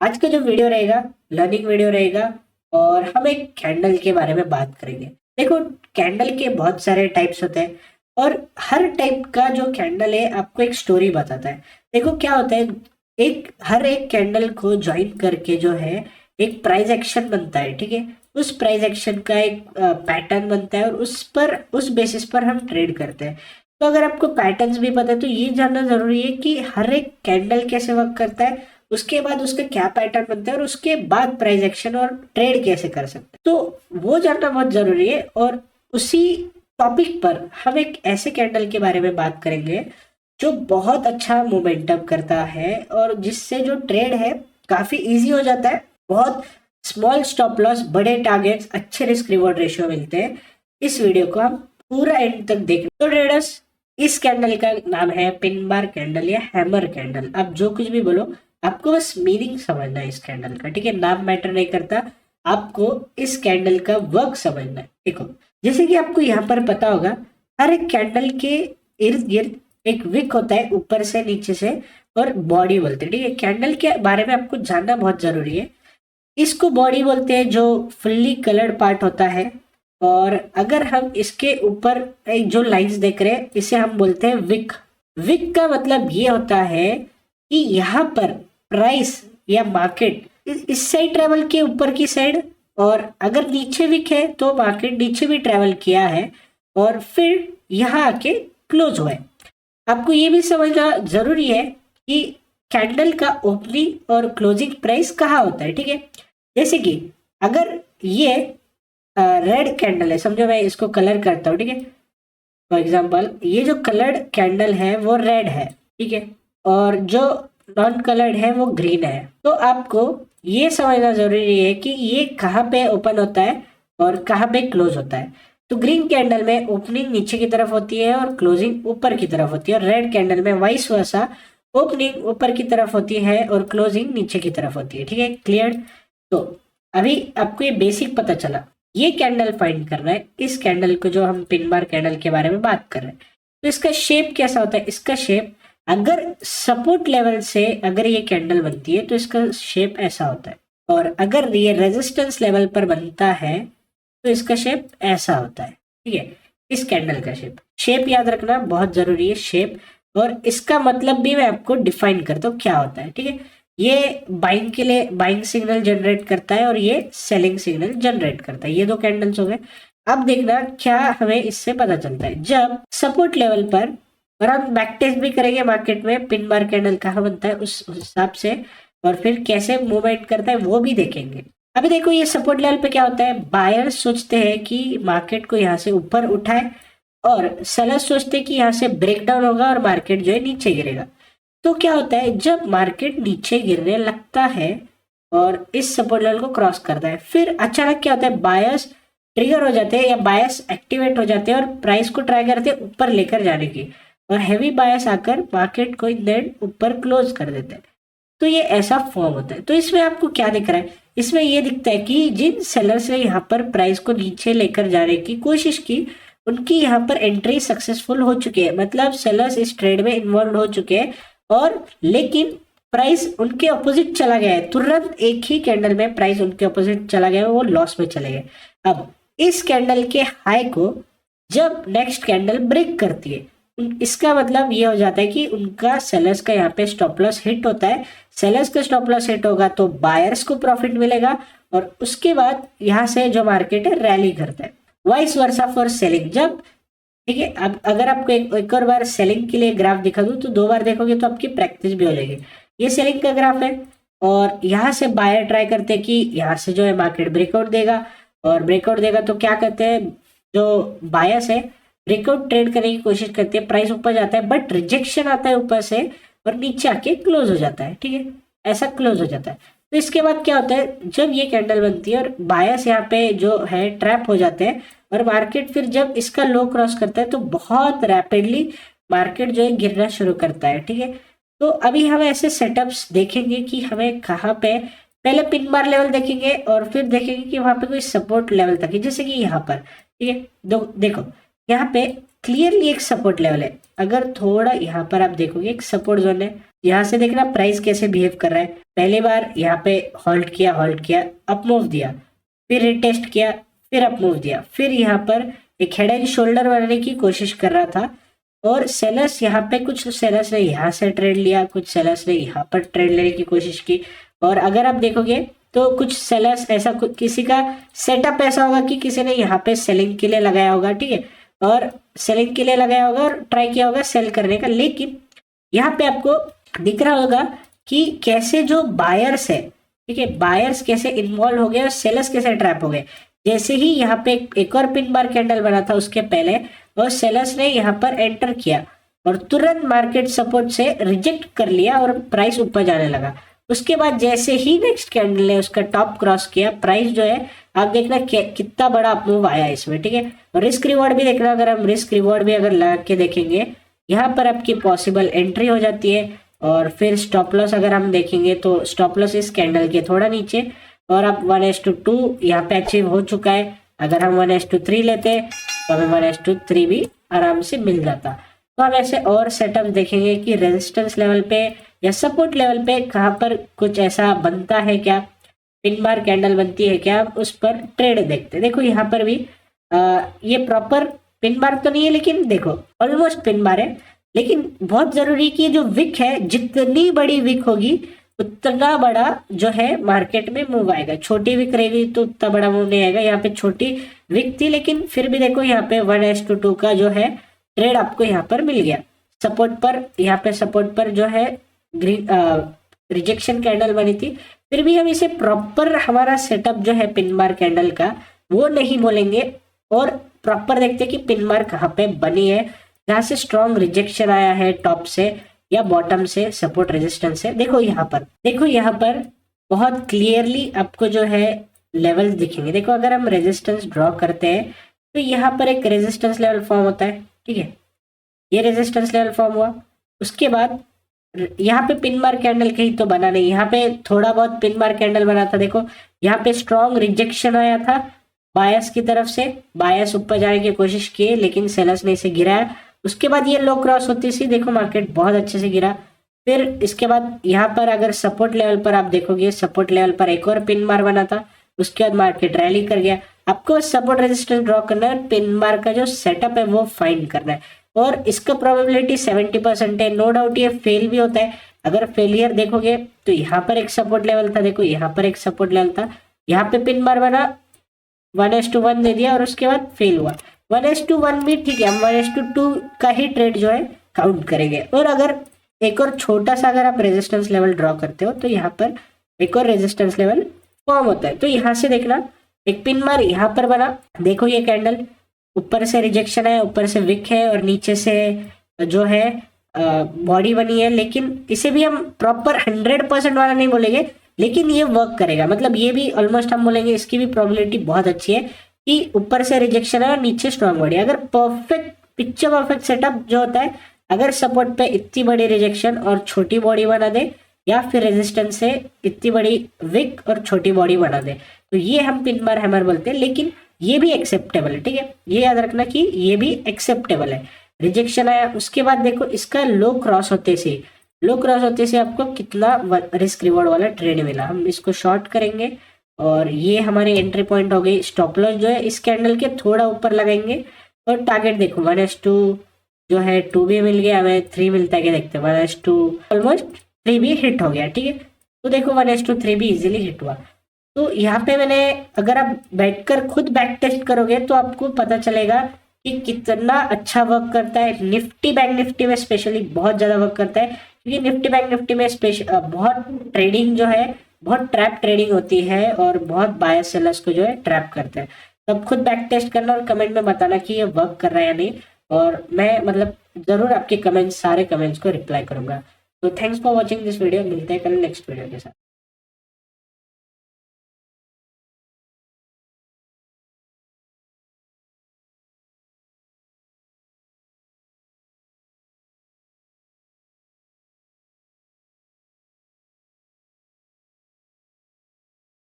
आज का जो वीडियो रहेगा लर्निंग वीडियो रहेगा और हम एक कैंडल के बारे में बात करेंगे। देखो, कैंडल के बहुत सारे टाइप्स होते हैं और हर टाइप का जो कैंडल है आपको एक स्टोरी बताता है। देखो क्या होता है, हर एक कैंडल को ज्वाइन करके जो है एक प्राइस एक्शन बनता है। ठीक है, उस प्राइस एक्शन का एक पैटर्न बनता है और उस बेसिस पर हम ट्रेड करते हैं। तो अगर आपको पैटर्न्स भी पता है तो ये जानना जरूरी है कि हर एक कैंडल कैसे वर्क करता है, उसके बाद उसका क्या पैटर्न बनता है और उसके बाद प्राइस एक्शन और ट्रेड कैसे कर सकते हैं, तो वो जानना बहुत जरूरी है। और उसी टॉपिक पर हम एक ऐसे कैंडल के बारे में बात करेंगे जो बहुत अच्छा मोमेंटम करता है और जिससे जो ट्रेड है काफी इजी हो जाता है। बहुत स्मॉल स्टॉप लॉस, बड़े टारगेट्स, अच्छे रिस्क रिवॉर्ड रेशियो मिलते हैं। इस वीडियो को हम पूरा एंड तक देखें। तो ट्रेडर्स, इस कैंडल का नाम है पिन बार कैंडल या हैमर कैंडल। आप जो कुछ भी बोलो, आपको बस मीनिंग समझना है इस कैंडल का। ठीक है, नाम मैटर नहीं करता, आपको इस कैंडल का वर्क समझना है। देखो, जैसे कि आपको यहाँ पर पता होगा, हर एक कैंडल के इर्द गिर्द एक विक होता है, ऊपर से नीचे से, और बॉडी बोलते हैं। ठीक है, कैंडल के बारे में आपको जानना बहुत जरूरी है। इसको बॉडी बोलते हैं जो फुल्ली कलर्ड पार्ट होता है। और अगर हम इसके ऊपर एक जो लाइंस देख रहे हैं, इसे हम बोलते हैं विक। विक का मतलब ये होता है कि यहाँ पर प्राइस या मार्केट इस साइड ट्रेवल के ऊपर की साइड, और अगर नीचे विक है तो मार्केट नीचे भी ट्रेवल किया है और फिर यहाँ आके क्लोज हुआ है। आपको ये भी समझना जरूरी है कि कैंडल का ओपनिंग और क्लोजिंग प्राइस कहाँ होता है। ठीक है, जैसे कि अगर ये रेड कैंडल है, समझो मैं इसको कलर करता हूँ। ठीक है, फॉर एग्जाम्पल ये जो कलर्ड कैंडल है वो रेड है। ठीक है, और जो नॉन कलर्ड है वो ग्रीन है। तो आपको ये समझना जरूरी है कि ये कहाँ पे ओपन होता है और कहाँ पे क्लोज होता है। तो ग्रीन कैंडल में ओपनिंग नीचे की तरफ होती है और क्लोजिंग ऊपर की तरफ होती है, और रेड कैंडल में वाइस वर्सा, ओपनिंग ऊपर की तरफ होती है और क्लोजिंग नीचे की तरफ होती है। ठीक है, क्लियर? तो अभी आपको ये बेसिक पता चला। ये कैंडल फाइंड करना है, इस कैंडल को जो हम पिन बार कैंडल के बारे में बात कर रहे हैं। तो इसका शेप कैसा होता है? इसका शेप, अगर सपोर्ट लेवल से अगर ये कैंडल बनती है तो इसका शेप ऐसा होता है, और अगर ये रेजिस्टेंस लेवल पर बनता है तो इसका शेप ऐसा होता है। ठीक है, इस कैंडल का शेप याद रखना बहुत जरूरी है, शेप। और इसका मतलब भी मैं आपको डिफाइन करता हूँ क्या होता है। ठीक है, ये बाइंग के लिए बाइंग सिग्नल जनरेट करता है और ये सेलिंग सिग्नल जनरेट करता है। ये दो कैंडल्स हो गए। अब देखना क्या हमें इससे पता चलता है। जब सपोर्ट लेवल पर, और हम बैक टेस्ट भी करेंगे मार्केट में पिन बार कैंडल कहाँ बनता है उस हिसाब से, और फिर कैसे मूवमेंट करता है वो भी देखेंगे। अभी देखो, ये सपोर्ट लेवल पे क्या होता है, बायर्स सोचते हैं कि मार्केट को यहाँ से ऊपर उठाए, और सेलर्स सोचते हैं कि यहाँ से ब्रेकडाउन होगा और मार्केट जो है नीचे गिरेगा। तो क्या होता है, जब मार्केट नीचे गिरने लगता है और इस सपोर्ट लेवल को क्रॉस करता है, फिर अचानक क्या होता है, बायर्स ट्रिगर हो जाते हैं या बायर्स एक्टिवेट हो जाते हैं और प्राइस को ट्राई करते हैं ऊपर लेकर जाने की, और हैवी बायर्स आकर मार्केट को इन देन ऊपर क्लोज कर देते हैं। तो ये ऐसा फॉर्म होता है। तो इसमें आपको क्या दिख रहा है, इसमें ये दिखता है कि जिन सेलर्स ने यहाँ पर प्राइस को नीचे लेकर जाने की कोशिश की, उनकी यहाँ पर एंट्री सक्सेसफुल हो चुकी है। मतलब सेलर्स इस ट्रेड में इन्वॉल्व हो चुके हैं, और लेकिन प्राइस उनके अपोजिट चला गया है। तुरंत एक ही कैंडल में प्राइस उनके अपोजिट चला गया, वो लॉस में चले गए। अब इस कैंडल के हाई को जब नेक्स्ट कैंडल ब्रेक करती है, इसका मतलब ये हो जाता है कि उनका सेलर्स का यहाँ पे स्टॉप लॉस हिट होता है। सेलर्स का स्टॉप लॉस हिट होगा तो बायर्स को प्रॉफिट मिलेगा, और उसके बाद यहाँ से जो मार्केट है रैली करता है। Vice versa for selling. जब, ठीक है, अब अगर आपको एक और बार सेलिंग के लिए ग्राफ दिखा दूं तो 2 बार देखोगे तो आपकी प्रैक्टिस भी हो जाएगी। ये सेलिंग का ग्राफ है, और यहाँ से बायर ट्राई करते हैं कि यहाँ से जो है मार्केट ब्रेकआउट देगा, और ब्रेकआउट देगा तो क्या करते हैं, जो बायर्स है ब्रेकआउट ट्रेड करने की कोशिश करते हैं, प्राइस ऊपर जाता है बट रिजेक्शन आता है ऊपर से और नीचे आके क्लोज हो जाता है। ठीक है, ऐसा क्लोज हो जाता है। तो इसके बाद क्या होता है, जब ये कैंडल बनती है और बायर्स यहाँ पे जो है ट्रैप हो जाते हैं, और मार्केट फिर जब इसका लो क्रॉस करता है तो बहुत रैपिडली मार्केट जो है गिरना शुरू करता है। ठीक है, तो अभी हम ऐसे सेटअप्स देखेंगे कि हमें कहाँ पे, पहले पिन बार लेवल देखेंगे और फिर देखेंगे कि वहां पे कोई सपोर्ट लेवल तक है, जैसे कि यहाँ पर। ठीक है, देखो यहाँ पे क्लियरली एक सपोर्ट लेवल है, अगर थोड़ा यहाँ पर आप देखोगे एक सपोर्ट जोन है, यहाँ से देखना प्राइस कैसे बिहेव कर रहा है। पहली बार यहाँ पे होल्ड किया, अप मूव दिया, फिर रिटेस्ट किया, फिर अप मूव दिया, फिर यहाँ पर एक हेड एंड शोल्डर बनाने की कोशिश कर रहा था। और सेलर्स यहाँ पे, कुछ सेलर्स ने यहाँ से ट्रेड लिया, कुछ सेलर्स ने यहाँ पर ट्रेड लेने की कोशिश की। और अगर आप देखोगे तो कुछ सेलर्स ऐसा, किसी का सेटअप ऐसा होगा कि किसी ने यहाँ पे सेलिंग के लिए लगाया होगा, ठीक है, और सेलिंग के लिए लगाया होगा और ट्राई किया होगा सेल करने का। लेकिन यहाँ पे आपको दिख रहा होगा कि कैसे जो बायर्स है, ठीक है, बायर्स कैसे इन्वॉल्व हो गए और सेलर्स कैसे ट्रैप हो गए। जैसे ही यहाँ पे एक और पिन बार कैंडल बना था उसके पहले, और सेलर्स ने यहाँ पर एंटर किया और तुरंत मार्केट सपोर्ट से रिजेक्ट कर लिया और प्राइस ऊपर जाने लगा। उसके बाद जैसे ही नेक्स्ट कैंडल ने उसका टॉप क्रॉस किया, प्राइस जो है आप देखना कितना बड़ा मूव आया इसमें, ठीक है। और रिस्क रिवॉर्ड भी देखना, अगर हम रिस्क रिवॉर्ड भी अगर लगा के देखेंगे, यहाँ पर आपकी पॉसिबल एंट्री हो जाती है। और फिर स्टॉप लॉस अगर हम देखेंगे तो स्टॉप लॉस इस कैंडल के थोड़ा नीचे, और अब 1:2 यहाँ पे अचीव हो चुका है। अगर हम 1:3 लेते तो हमें 1:3 भी आराम से मिल जाता। तो हम ऐसे और सेटअप देखेंगे कि रेजिस्टेंस लेवल पे या सपोर्ट लेवल पे कहाँ पर कुछ ऐसा बनता है क्या, पिन बार कैंडल बनती है क्या, उस पर ट्रेड देखते हैं। देखो यहाँ पर भी ये प्रॉपर पिन बार तो नहीं है, लेकिन देखो ऑलमोस्ट पिन बार है। लेकिन बहुत जरूरी कि जो विक है, जितनी बड़ी विक होगी उतना बड़ा जो है मार्केट में मूव आएगा। छोटी विक रहेगी तो उतना बड़ा मूव नहीं आएगा। यहाँ पे छोटी विक थी, लेकिन फिर भी देखो यहाँ पे 1:2 का जो है ट्रेड आपको यहाँ पर मिल गया। सपोर्ट पर, यहाँ पे सपोर्ट पर जो है ग्रीन रिजेक्शन कैंडल बनी थी, फिर भी हम इसे प्रॉपर हमारा सेटअप जो है पिन बार कैंडल का वो नहीं बोलेंगे, और प्रॉपर देखते हैं कि पिन बार कहाँ पे बनी है, जहाँ से स्ट्रॉन्ग रिजेक्शन आया है टॉप से या बॉटम से, सपोर्ट रेजिस्टेंस से। देखो यहाँ पर बहुत क्लियरली आपको जो है लेवल्स दिखेंगे। देखो अगर हम रेजिस्टेंस ड्रॉ करते हैं तो यहाँ पर एक रेजिस्टेंस लेवल फॉर्म होता है, ठीक है, ये रेजिस्टेंस लेवल फॉर्म हुआ। उसके बाद यहाँ पे पिन बार कैंडल कहीं तो बना नहीं, यहाँ पे थोड़ा बहुत पिन बार कैंडल बना था। देखो यहाँ पे स्ट्रॉन्ग रिजेक्शन आया था बायस की तरफ से, बायस ऊपर जाने की कोशिश की लेकिन सेलर्स ने इसे गिराया। उसके बाद ये लो क्रॉस होती सी, देखो मार्केट बहुत अच्छे से गिरा। फिर इसके बाद यहाँ पर अगर सपोर्ट लेवल पर आप देखोगे, सपोर्ट लेवल पर एक और पिन बार बना था, उसके बाद मार्केट रैली कर गया। आपको सपोर्ट रेजिस्टेंस ड्रॉ करना है, पिन बार का जो सेटअप है वो फाइंड करना है, और इसका प्रोबेबिलिटी 70% है। नो डाउट ये फेल भी होता है। अगर फेलियर देखोगे तो यहाँ पर एक सपोर्ट लेवल था, देखो यहाँ पर एक सपोर्ट लेवल था, यहाँ पे पिन बार बना, 1:1 दे दिया और उसके बाद फेल हुआ। 1:1 भी ठीक है, हम 1:2 का ही ट्रेड जो है काउंट करेंगे। और अगर एक और छोटा सा अगर आप रेजिस्टेंस लेवल ड्रॉ करते हो तो यहाँ पर एक और रेजिस्टेंस लेवल फॉर्म होता है। तो यहाँ से देखना एक पिन बार यहाँ पर बना, देखो ये कैंडल ऊपर से रिजेक्शन है, ऊपर से विक है और नीचे से जो है बॉडी बनी है। लेकिन इसे भी हम प्रॉपर 100% वाला नहीं बोलेंगे, लेकिन ये वर्क करेगा। मतलब ये भी ऑलमोस्ट हम बोलेंगे इसकी भी प्रोबेबिलिटी बहुत अच्छी है कि ऊपर से रिजेक्शन है और नीचे स्ट्रॉन्ग बॉडी। अगर परफेक्ट पिक्चर परफेक्ट सेटअप जो होता है, अगर सपोर्ट पे इतनी बड़ी रिजेक्शन और छोटी बॉडी बना दे, या फिर रेजिस्टेंस से इतनी बड़ी विक और छोटी बॉडी बना दे, तो ये हम पिन बार हैमर बोलते हैं। लेकिन ये भी एक्सेप्टेबल है, ठीक है, ये याद रखना कि ये भी एक्सेप्टेबल है। रिजेक्शन आया, उसके बाद देखो इसका लो क्रॉस होते से आपको कितना रिस्क रिवॉर्ड वाला ट्रेड मिला। हम इसको शॉर्ट करेंगे और ये हमारी एंट्री पॉइंट हो गई। स्टॉप लॉस जो है इस कैंडल के थोड़ा ऊपर लगाएंगे, और टारगेट देखो 1:2 जो है 2 भी मिल गया, हमें 3 मिलता है क्या देखते हैं। 1:2 ऑलमोस्ट 3 भी हिट हो गया, ठीक है। तो देखो 1:3 भी इजीली हिट हुआ। तो यहाँ पे मैंने, अगर आप बैठकर खुद बैक टेस्ट करोगे तो आपको पता चलेगा कि कितना अच्छा वर्क करता है। निफ्टी बैंक निफ्टी में स्पेशली बहुत ज्यादा वर्क करता है, क्योंकि निफ्टी बैंक निफ्टी में बहुत ट्रेडिंग जो है, बहुत ट्रैप ट्रेडिंग होती है और बहुत बायर्स सेलर्स को जो है ट्रैप करते हैं। तो आप खुद बैक टेस्ट करना और कमेंट में बताना कि ये वर्क कर रहा है या नहीं, और मैं मतलब जरूर आपके कमेंट्स, सारे कमेंट्स को रिप्लाई करूंगा। तो thanks for watching this video, मिलते हैं कल नेक्स्ट वीडियो के साथ।